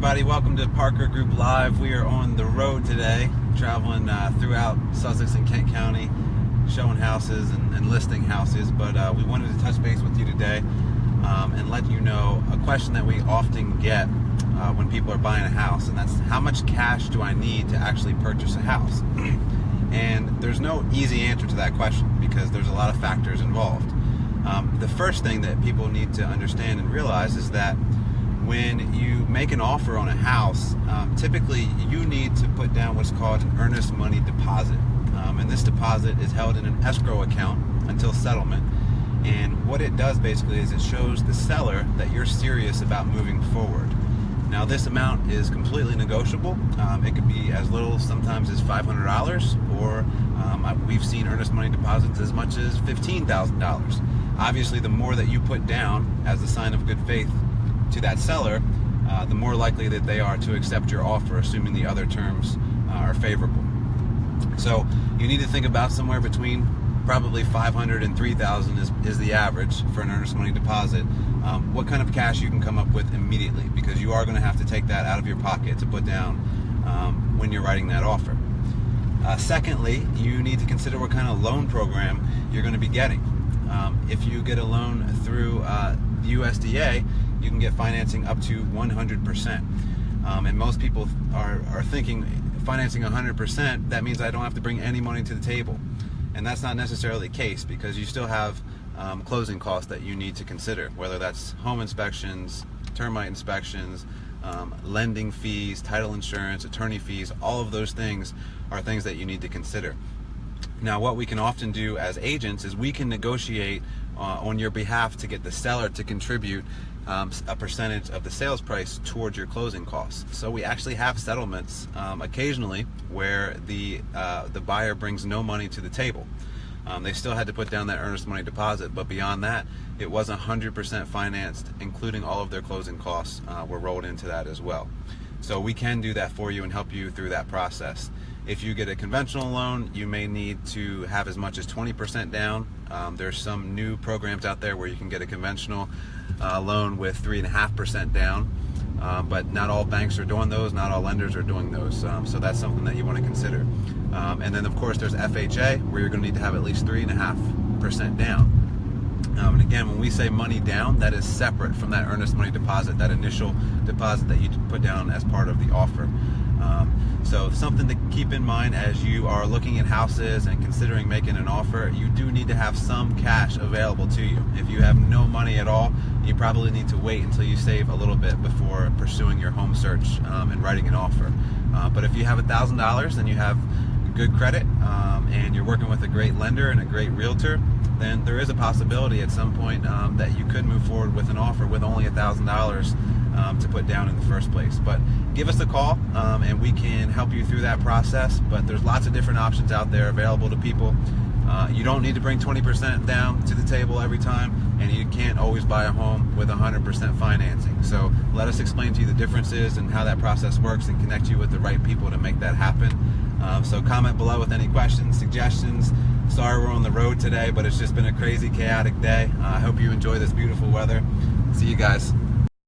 everybody, welcome to Parker Group Live. We are on the road today, traveling throughout Sussex and Kent County, showing houses and listing houses, but we wanted to touch base with you today and let you know a question that we often get when people are buying a house, and that's how much cash do I need to actually purchase a house? And there's no easy answer to that question because there's a lot of factors involved. The first thing that people need to understand and realize is that when you make an offer on a house, typically you need to put down what's called an earnest money deposit. And this deposit is held in an escrow account until settlement. And what it does basically is it shows the seller that you're serious about moving forward. Now this amount is completely negotiable. It could be as little sometimes as $500, or we've seen earnest money deposits as much as $15,000. Obviously, the more that you put down as a sign of good faith to that seller, the more likely that they are to accept your offer, assuming the other terms are favorable. So you need to think about somewhere between probably $500 and $3,000 is the average for an earnest money deposit. What kind of cash you can come up with immediately, because you are going to have to take that out of your pocket to put down when you're writing that offer. Secondly, you need to consider what kind of loan program you're going to be getting. If you get a loan through the USDA, you can get financing up to 100%. And most people are thinking financing 100%, that means I don't have to bring any money to the table. And that's not necessarily the case, because you still have closing costs that you need to consider, whether that's home inspections, termite inspections, lending fees, title insurance, attorney fees. All of those things are things that you need to consider. Now, what we can often do as agents is we can negotiate on your behalf to get the seller to contribute a percentage of the sales price towards your closing costs. So we actually have settlements occasionally where the buyer brings no money to the table. They still had to put down that earnest money deposit, but beyond that, it was 100% financed, including all of their closing costs were rolled into that as well. So we can do that for you and help you through that process. If you get a conventional loan, you may need to have as much as 20% down. There's some new programs out there where you can get a conventional loan with 3.5% down, but not all banks are doing those, not all lenders are doing those, so that's something that you want to consider. And then of course there's FHA, where you're going to need to have at least 3.5% down. And again, when we say money down, that is separate from that earnest money deposit, that initial deposit that you put down as part of the offer. So something to keep in mind as you are looking at houses and considering making an offer, you do need to have some cash available to you. If you have no money at all, you probably need to wait until you save a little bit before pursuing your home search and writing an offer. But if you have $1,000 and you have good credit and you're working with a great lender and a great realtor, then there is a possibility at some point that you could move forward with an offer with only $1,000 to put down in the first place. But give us a call and we can help you through that process. But there's lots of different options out there available to people. You don't need to bring 20% down to the table every time, and you can't always buy a home with 100% financing. So let us explain to you the differences and how that process works and connect you with the right people to make that happen. So comment below with any questions, suggestions. Sorry we're on the road today, but it's just been a crazy, chaotic day. I hope you enjoy this beautiful weather. See you guys.